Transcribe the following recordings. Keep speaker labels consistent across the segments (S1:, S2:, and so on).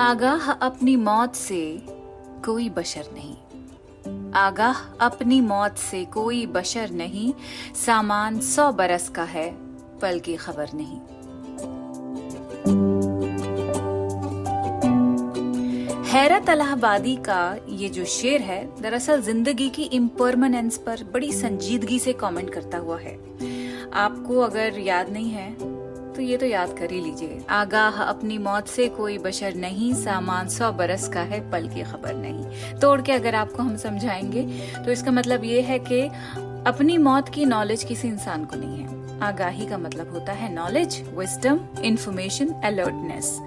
S1: आगाह अपनी मौत से कोई बशर नहीं, आगाह अपनी मौत से कोई बशर नहीं, सामान 100 बरस का है, पल की खबर नहीं। हैरत अलाहाबादी का ये जो शेर है दरअसल जिंदगी की इम्परमानेंस पर बड़ी संजीदगी से कमेंट करता हुआ है। आपको अगर याद नहीं है तो ये तो याद कर ही लीजिए। आगाह अपनी मौत से कोई बशर नहीं, सामान 100 बरस का है, पल की खबर नहीं। तोड़ के अगर आपको हम समझाएंगे तो इसका मतलब ये है कि अपनी मौत की नॉलेज किसी इंसान को नहीं है। आगाही का मतलब होता है नॉलेज, विजडम, इंफॉर्मेशन, अलर्टनेस।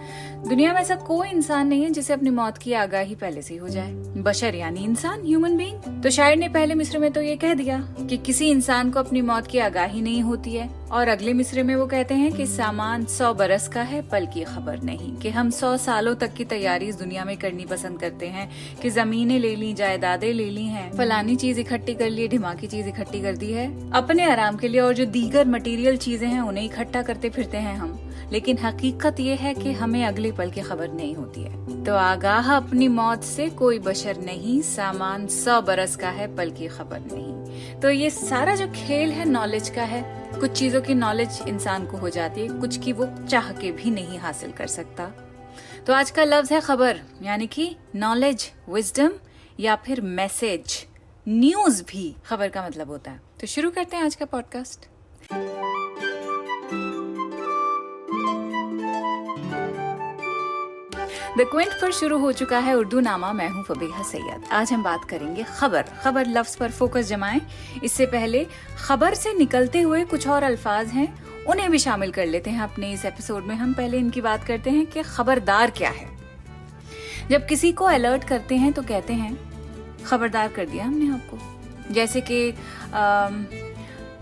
S1: दुनिया में ऐसा कोई इंसान नहीं है जिसे अपनी मौत की आगाही पहले से ही हो जाए। बशर यानी इंसान, ह्यूमन बीइंग। तो शायर ने पहले मिसरे में तो ये कह दिया कि किसी इंसान को अपनी मौत की आगाही नहीं होती है, और अगले मिसरे में वो कहते हैं कि सामान 100 बरस का है, पल की खबर नहीं। कि हम 100 सालों तक की तैयारी इस दुनिया में करनी पसंद करते हैं कि जमीनें ले ली, जायदादें ले ली हैं, फलानी चीज इकट्ठी कर ली, ढिमाकी चीज इकट्ठी कर दी है अपने आराम के लिए, और जो दीगर मटेरियल चीजें हैं उन्हें इकट्ठा करते फिरते हैं हम। लेकिन हकीकत ये है कि हमें अगले पल की खबर नहीं होती है। तो आगाह अपनी मौत से कोई बशर नहीं, सामान 100 बरस का है, पल की खबर नहीं। तो ये सारा जो खेल है नॉलेज का है। कुछ चीजों की नॉलेज इंसान को हो जाती है, कुछ की वो चाह के भी नहीं हासिल कर सकता। तो आज का लफ्ज है खबर, यानी कि नॉलेज, विजडम या फिर मैसेज। न्यूज भी खबर का मतलब होता है। तो शुरू करते हैं आज का पॉडकास्ट। द क्विंट पर शुरू हो चुका है उर्दू नामा। मैं हूँ फबीहा सैयद। आज हम बात करेंगे खबर। खबर लफ्ज पर फोकस जमाएं। इससे पहले खबर से निकलते हुए कुछ और अल्फाज हैं, उन्हें भी शामिल कर लेते हैं अपने इस एपिसोड में। हम पहले इनकी बात करते हैं कि खबरदार क्या है। जब किसी को अलर्ट करते हैं तो कहते हैं खबरदार कर दिया हमने आपको। जैसे कि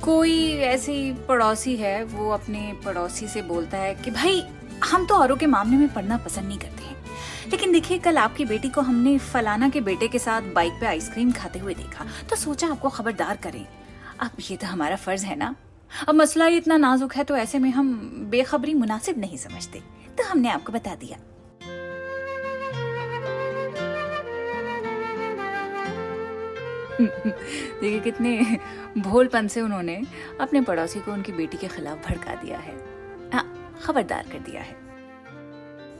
S1: कोई ऐसी पड़ोसी है, वो अपने पड़ोसी से बोलता है कि भाई हम तो औरों के मामले में पढ़ना पसंद नहीं करते हैं, लेकिन देखिए कल आपकी बेटी को हमने फलाना के बेटे के साथ बाइक पे आइसक्रीम खाते हुए देखा, तो सोचा आपको खबरदार करें। अब ये तो हमारा फर्ज है ना। अब मसला ही इतना नाजुक है तो ऐसे में हम बेखबरी मुनासिब नहीं समझते, तो हमने आपको बता दिया। देखिए कितने भोलपन से उन्होंने अपने पड़ोसी को उनकी बेटी के खिलाफ भड़का दिया है। हाँ, खबरदार कर दिया है।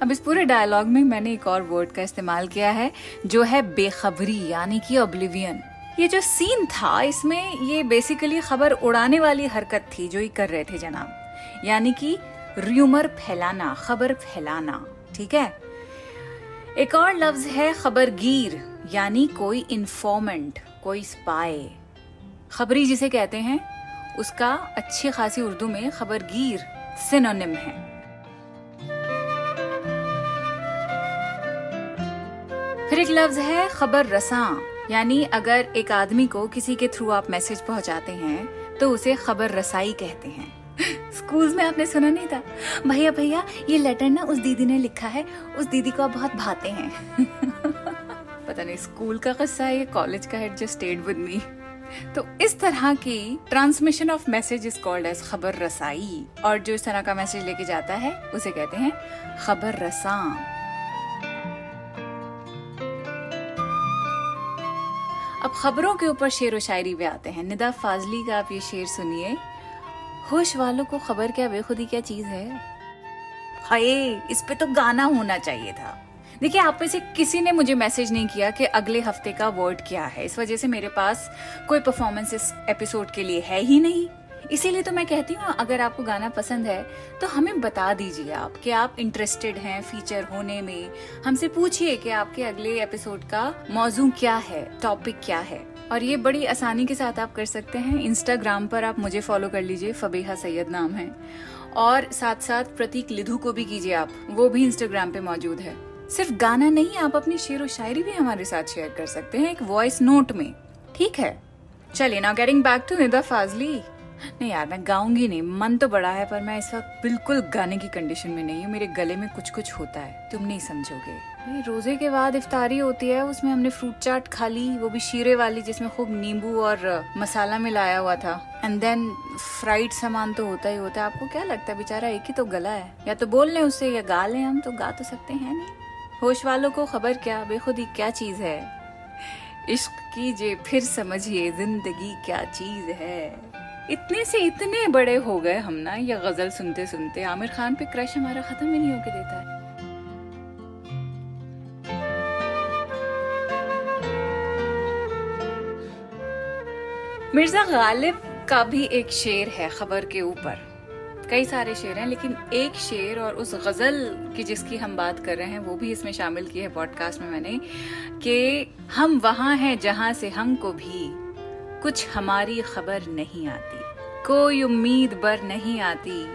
S1: अब इस पूरे डायलॉग में मैंने एक और वर्ड का इस्तेमाल किया है जो है बेखबरी, यानी कि ऑब्लिवियन। ये जो सीन था इसमें ये बेसिकली खबर उड़ाने वाली हरकत थी जो ये कर रहे थे जनाब, यानी कि र्यूमर फैलाना, खबर फैलाना। ठीक है। एक और लफ्ज है खबरगीर, यानी कोई इन्फॉर्मेंट, कोई स्पाई। खबरी जिसे कहते हैं उसका अच्छी खासी उर्दू में खबरगीर सिनोनिम है। फिर एक लफ्ज है खबर रसां, यानी अगर एक आदमी को किसी के थ्रू आप मैसेज पहुंचाते हैं तो उसे खबर रसाई कहते हैं। स्कूल में आपने सुना नहीं था, भैया भैया ये लेटर ना उस दीदी ने लिखा है, उस दीदी को आप बहुत भाते हैं। पता नहीं स्कूल का किस्सा है, कॉलेज का है, जस्ट स्टेड विद मी। तो इस तरह की transmission of message is called as खबर रसाई, और जो इस तरह का मैसेज लेके जाता है उसे कहते हैं खबर रसां। अब खबरों के ऊपर शेर व शायरी पे आते हैं। निदा फाजली का आप ये शेर सुनिए। होश वालों को खबर क्या बेखुदी क्या चीज है, हाय इस पे तो गाना होना चाहिए था। देखिए आप में से किसी ने मुझे मैसेज नहीं किया कि अगले हफ्ते का वर्ड क्या है, इस वजह से मेरे पास कोई परफॉर्मेंस इस एपिसोड के लिए है ही नहीं। इसीलिए तो मैं कहती हूँ अगर आपको गाना पसंद है तो हमें बता दीजिए आप कि आप इंटरेस्टेड हैं फीचर होने में। हमसे पूछिए कि आपके अगले एपिसोड का मौजू क्या है, टॉपिक क्या है। और ये बड़ी आसानी के साथ आप कर सकते हैं। इंस्टाग्राम पर आप मुझे फॉलो कर लीजिए, फबीहा सैयद नाम है। और साथ साथ प्रतीक लिधु को भी कीजिए आप, वो भी इंस्टाग्राम पे मौजूद है। सिर्फ गाना नहीं, आप अपनी शेर व शायरी भी हमारे साथ शेयर कर सकते हैं एक वॉइस नोट में। ठीक है, चलिए now getting back to Nida Fazli. नहीं यार मैं गाऊंगी नहीं, मन तो बड़ा है पर मैं इस वक्त बिल्कुल गाने की कंडीशन में नहीं हूँ। मेरे गले में कुछ कुछ होता है, तुम नहीं समझोगे। भाई रोजे के बाद इफ्तारी होती है, उसमें हमने फ्रूट चाट खा ली, वो भी शीरे वाली जिसमें खूब नींबू और मसाला मिलाया हुआ था। एंड देन फ्राइड सामान तो होता ही होता है। आपको क्या लगता है बेचारा एक ही तो गला है, या तो बोल लें उससे या गा लें, हम तो गा तो सकते हैं नहीं। होश वालों को खबर क्या बेखुदी क्या चीज है, इश्क कीजिए फिर समझिए जिंदगी क्या चीज है। इतने से इतने बड़े हो गए हम ना ये गजल सुनते सुनते, आमिर खान पे क्रश हमारा खत्म ही नहीं होके देता है। मिर्जा गालिब का भी एक शेर है खबर के ऊपर, कई सारे शेर हैं लेकिन एक शेर और उस गजल की जिसकी हम बात कर रहे हैं वो भी इसमें शामिल की है पॉडकास्ट में मैंने, कि हम वहां हैं जहां से हमको भी कुछ हमारी खबर नहीं आती, कोई उम्मीद बर नहीं आती,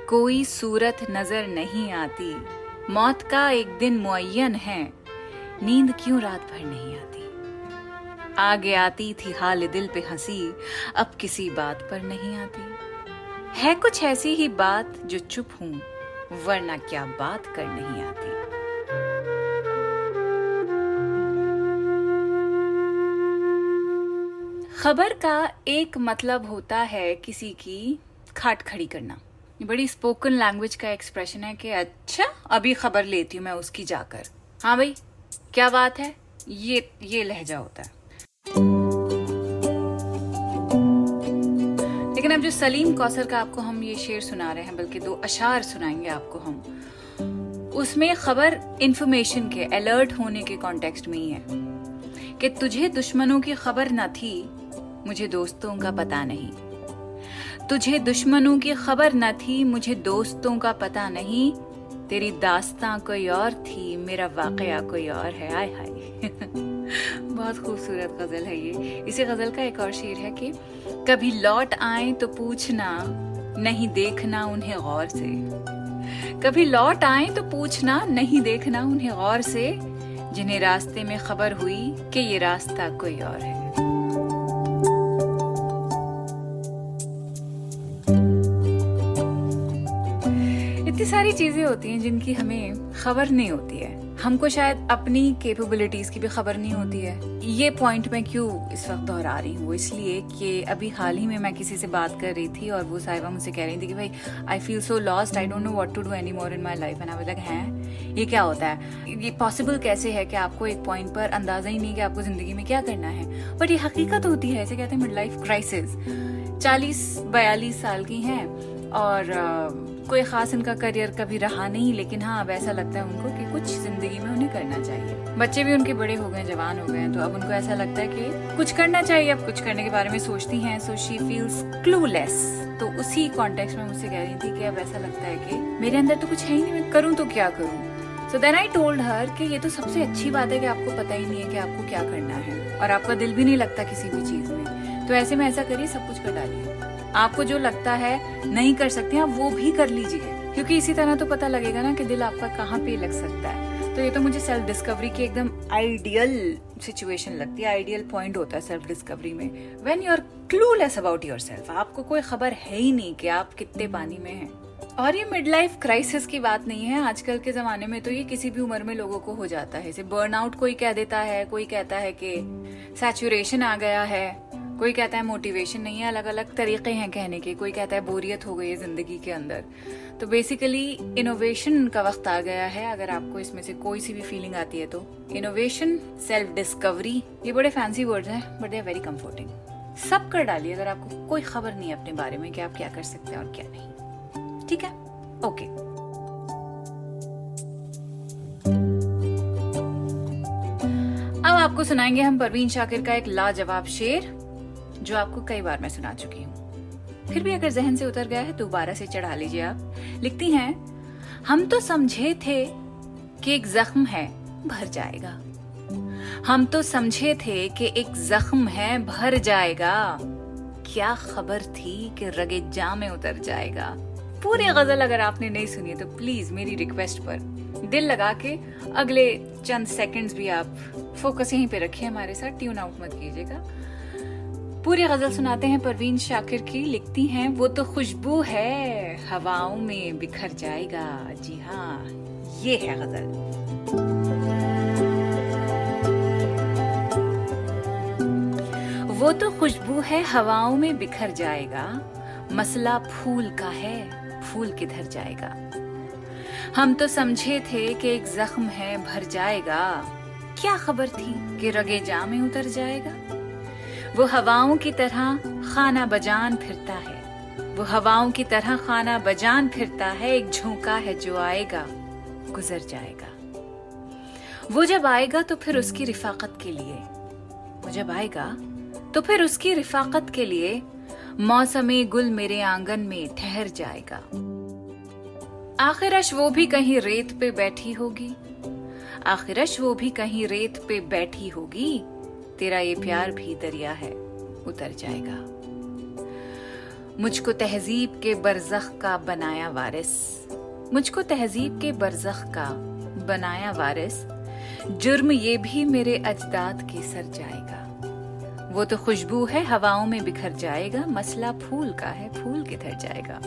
S1: कोई सूरत नजर नहीं आती, मौत का एक दिन मुअय्यन है, नींद क्यों रात भर नहीं आती, आगे आती थी हाल दिल पे हंसी, अब किसी बात पर नहीं आती, है कुछ ऐसी ही बात जो चुप हूं वरना क्या बात कर नहीं आती। खबर का एक मतलब होता है किसी की खाट खड़ी करना। ये बड़ी स्पोकन लैंग्वेज का एक्सप्रेशन है कि अच्छा अभी खबर लेती हूं मैं उसकी जाकर, हाँ भाई क्या बात है, ये लहजा होता है। लेकिन अब जो सलीम कौसर का आपको हम ये शेर सुना रहे हैं, बल्कि 2 अशार सुनाएंगे आपको हम, उसमें खबर इंफॉर्मेशन के अलर्ट होने के कॉन्टेक्स्ट में ही है कि तुझे दुश्मनों की खबर न थी, मुझे दोस्तों का पता नहीं, तुझे दुश्मनों की खबर न थी, मुझे दोस्तों का पता नहीं, तेरी दास्तां कोई और थी, मेरा वाकया कोई और है। आय हाय बहुत खूबसूरत गजल है ये। इसी गजल का एक और शेर है कि कभी लौट आए तो पूछना, नहीं देखना उन्हें गौर से, कभी लौट आए तो पूछना, नहीं देखना उन्हें गौर से, जिन्हें रास्ते में खबर हुई कि ये रास्ता कोई और है। इतनी सारी चीजें होती हैं जिनकी हमें खबर नहीं होती है, हमको शायद अपनी कैपेबिलिटीज की भी खबर नहीं होती है। ये पॉइंट मैं क्यों इस वक्त दोहरा रही हूँ, इसलिए कि अभी हाल ही में मैं किसी से बात कर रही थी और वो साहिबा मुझसे कह रही थी कि भाई I feel so lost, I don't know what to do any more in my life. And I was like हैं ये क्या होता है, ये पॉसिबल कैसे है कि आपको एक पॉइंट पर अंदाजा ही नहीं कि आपको जिंदगी में क्या करना है। बट ये हकीकत होती है, ऐसे कहते हैं मिड लाइफ क्राइसिस। 40-42 साल की हैं और कोई खास इनका करियर कभी रहा नहीं, लेकिन हाँ अब ऐसा लगता है उनको कि कुछ जिंदगी में उन्हें करना चाहिए। बच्चे भी उनके बड़े हो गए, जवान हो गए, तो अब उनको ऐसा लगता है कि कुछ करना चाहिए, अब कुछ करने के बारे में सोचती हैं। So she feels clueless. तो उसी कॉन्टेक्स्ट में मुझसे कह रही थी कि अब ऐसा लगता है कि मेरे अंदर तो कुछ है ही नहीं, मैं करूँ तो क्या करूँ। So then I told her कि ये तो सबसे अच्छी बात है कि आपको पता ही नहीं है कि आपको क्या करना है और आपका दिल भी नहीं लगता किसी भी चीज में। तो ऐसे में ऐसा करिए, सब कुछ कर डालिए, आपको जो लगता है नहीं कर सकते आप वो भी कर लीजिए, क्योंकि इसी तरह तो पता लगेगा ना कि दिल आपका कहाँ पे लग सकता है। तो ये तो मुझे सेल्फ डिस्कवरी की एकदम आइडियल सिचुएशन लगती है, आइडियल पॉइंट होता है सेल्फ डिस्कवरी में, when you are clueless about yourself. आपको कोई खबर है ही नहीं कि आप कितने पानी में हैं। और ये मिड लाइफ क्राइसिस की बात नहीं है, आजकल के जमाने में तो ये किसी भी उम्र में लोगों को हो जाता है। इसे बर्नआउट कोई कह देता है, कोई कहता है कि सैचुरेशन आ गया है, कोई कहता है मोटिवेशन नहीं है, अलग अलग तरीके हैं कहने के। कोई कहता है बोरियत हो गई है जिंदगी के अंदर। तो बेसिकली इनोवेशन का वक्त आ गया है। अगर आपको इसमें से कोई सी भी फीलिंग आती है तो इनोवेशन, सेल्फ डिस्कवरी, ये बड़े फैंसी वर्ड्स हैं but they are very comforting. सब कर डालिए अगर आपको कोई खबर नहीं है अपने बारे में कि आप क्या कर सकते हैं और क्या नहीं। ठीक है, ओके। अब आपको सुनाएंगे हम परवीन शाकिर का एक लाजवाब शेर जो आपको कई बार मैं सुना चुकी हूँ, फिर भी अगर जहन से उतर गया है दोबारा से चढ़ा लीजिए आप। लिखती हैं, हम तो समझे थे कि एक जख्म है भर जाएगा, हम तो समझे थे कि एक जख्म है भर जाएगा, क्या खबर थी कि रगे जाम में उतर जाएगा। पूरी गजल अगर आपने नहीं सुनी तो प्लीज मेरी रिक्वेस्ट पर दिल लगा के अगले चंद सेकंड्स भी आप फोकस यहीं पे रखिए हमारे साथ, ट्यून आउट मत कीजिएगा। पूरी गजल सुनाते हैं परवीन शाकिर की। लिखती हैं, वो तो खुशबू है हवाओं में बिखर जाएगा। जी हाँ, ये है गजल। वो तो खुशबू है हवाओं में बिखर जाएगा, मसला फूल का है फूल किधर जाएगा। हम तो समझे थे कि एक जख्म है भर जाएगा, क्या खबर थी कि रगे जाम में उतर जाएगा। वो हवाओं की तरह खाना बजान फिरता है, वो हवाओं की तरह खाना बजान फिरता है। एक झोंका है जो आएगा गुजर जाएगा। वो जब आएगा तो फिर उसकी रिफाकत के लिए, वो जब आएगा तो फिर उसकी रिफाकत के लिए मौसमी गुल मेरे आंगन में ठहर जाएगा। आखिरश वो भी कहीं रेत पे बैठी होगी, आखिरश वो भी कहीं रेत पे बैठी होगी। तेरा ये प्यार भी दरिया है उतर जाएगा। मुझको तहजीब के बरज़ख का बनाया वारिस, मुझको तहजीब के बरज़ख का बनाया वारिस। जुर्म ये भी मेरे अजदाद के सर जाएगा। वो तो खुशबू है हवाओं में बिखर जाएगा। मसला फूल का है, फूल किधर जाएगा।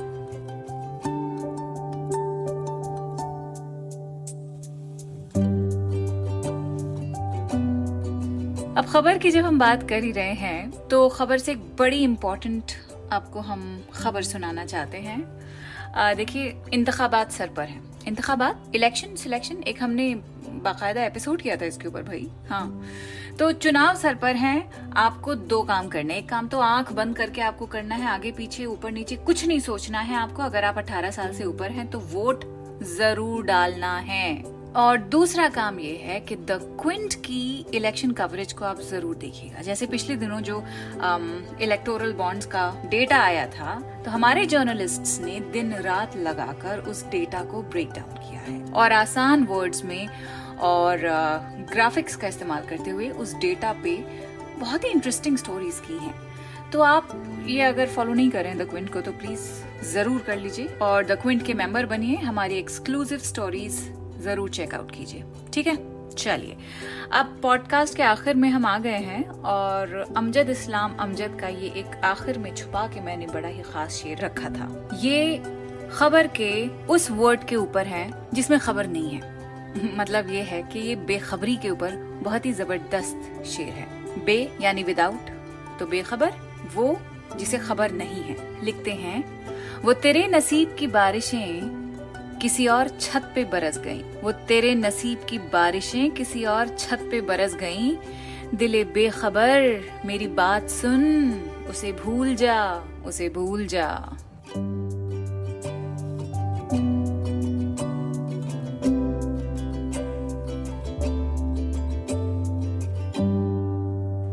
S1: अब खबर की जब हम बात कर ही रहे हैं तो खबर से एक बड़ी इम्पोर्टेंट आपको हम खबर सुनाना चाहते हैं। देखिए, इंतखाबात सर पर हैं। इंतखाबात, इलेक्शन, सिलेक्शन, एक हमने बाकायदा एपिसोड किया था इसके ऊपर भाई। हाँ, तो चुनाव सर पर हैं। आपको दो काम करने, एक काम तो आंख बंद करके आपको करना है, आगे पीछे ऊपर नीचे कुछ नहीं सोचना है आपको। अगर आप 18 साल से ऊपर हैं तो वोट जरूर डालना है। और दूसरा काम ये है कि द क्विंट की इलेक्शन कवरेज को आप जरूर देखिएगा। जैसे पिछले दिनों जो इलेक्टोरल बॉन्ड्स का डेटा आया था, तो हमारे जर्नलिस्ट्स ने दिन रात लगाकर उस डेटा को ब्रेक डाउन किया है और आसान वर्ड्स में और ग्राफिक्स का इस्तेमाल करते हुए उस डेटा पे बहुत ही इंटरेस्टिंग स्टोरीज की हैं। तो आप ये अगर फॉलो नहीं करें द क्विंट को तो प्लीज जरूर कर लीजिए और द क्विंट के मेंबर बनिए। हमारी एक्सक्लूसिव स्टोरीज जरूर चेकआउट कीजिए, ठीक है। चलिए, अब पॉडकास्ट के आखिर में हम आ गए हैं और अमजद इस्लाम अमजद का ये एक आखिर में छुपा के मैंने बड़ा ही खास शेर रखा था। ये खबर के उस वर्ड के ऊपर है जिसमें खबर नहीं है। मतलब ये है कि ये बेखबरी के ऊपर बहुत ही जबरदस्त शेर है। बे यानी विदाउट, तो बेखबर वो जिसे खबर नहीं है। लिखते हैं, वो तेरे नसीब की बारिशें किसी और छत पे बरस गईं, वो तेरे नसीब की बारिशें किसी और छत पे बरस गईं। दिले बेखबर मेरी बात सुन, उसे भूल जा, उसे भूल जा।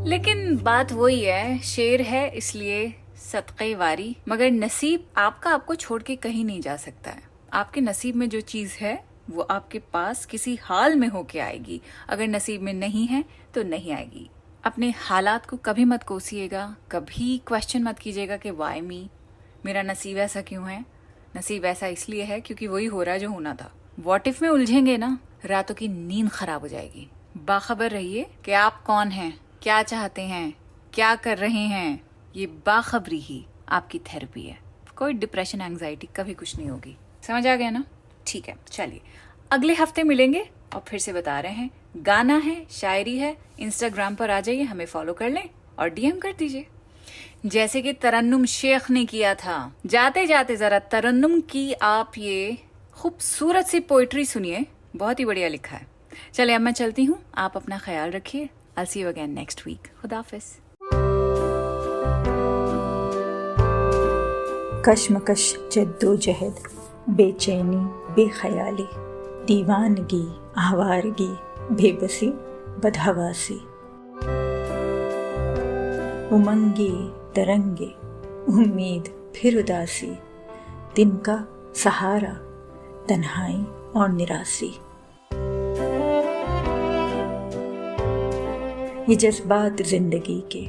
S1: लेकिन बात वही है, शेर है इसलिए सदक़े वारी, मगर नसीब आपका आपको छोड़ के कहीं नहीं जा सकता है। आपके नसीब में जो चीज है वो आपके पास किसी हाल में होके आएगी। अगर नसीब में नहीं है तो नहीं आएगी। अपने हालात को कभी मत कोसिएगा, कभी क्वेश्चन मत कीजिएगा कि वाई मी, मेरा नसीब ऐसा क्यों है। नसीब ऐसा इसलिए है क्योंकि वही हो रहा है जो होना था। व्हाट इफ में उलझेंगे ना, रातों की नींद खराब हो जाएगी। बाखबर रहिए कि आप कौन हैं, क्या चाहते हैं, क्या कर रहे हैं। ये बाखबरी ही आपकी थेरेपी है। कोई डिप्रेशन, एंजाइटी कभी कुछ नहीं होगी। समझ आ गया ना? ठीक है, चलिए अगले हफ्ते मिलेंगे और फिर से बता रहे हैं, गाना है, शायरी है, इंस्टाग्राम पर आ जाइए, हमें फॉलो कर लें और डीएम कर दीजिए। जैसे कि तरन्नुम शेख ने किया था। जाते जाते जरा तरन्नुम की आप ये खूबसूरत सी पोइट्री सुनिए, बहुत ही बढ़िया लिखा है। चलिए अब मैं चलती हूँ, आप अपना ख्याल रखिए। I'll see you again next week. खुदाफिज।
S2: कश्मकश, जद्दोजहद, बेचैनी, बेख्याली, दीवानगी, आवारगी, बेबसी, बदहवासी, उमंगे, तरंगे, उम्मीद, फिर उदासी, दिन का सहारा, तन्हाई और निरासी। ये जज्बात जिंदगी के,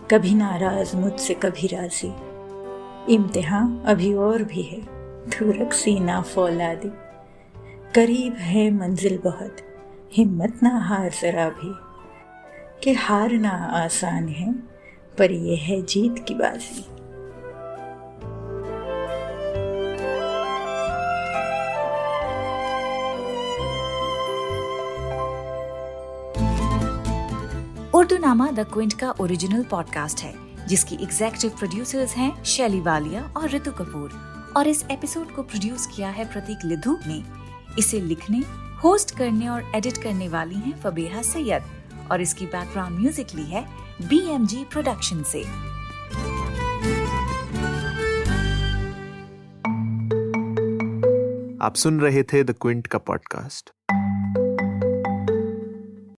S2: कभी नाराज मुझसे कभी राजी। इम्तिहान अभी और भी है, तू रक्सी ना फौलादी। करीब है मंजिल बहुत, हिम्मत ना हार जरा भी। कि हारना आसान है पर यह है जीत की बाजी।
S1: उर्दूनामा द क्विंट का ओरिजिनल पॉडकास्ट है जिसकी एग्जीक्यूटिव प्रोड्यूसर्स हैं शैली वालिया और ऋतु कपूर, और इस एपिसोड को प्रोड्यूस किया है प्रतीक लिधु ने। इसे लिखने, होस्ट करने और एडिट करने वाली हैं फबीहा सैयद और इसकी बैकग्राउंड म्यूजिक ली है BMG प्रोडक्शन से।
S3: आप सुन रहे थे द क्विंट का पॉडकास्ट।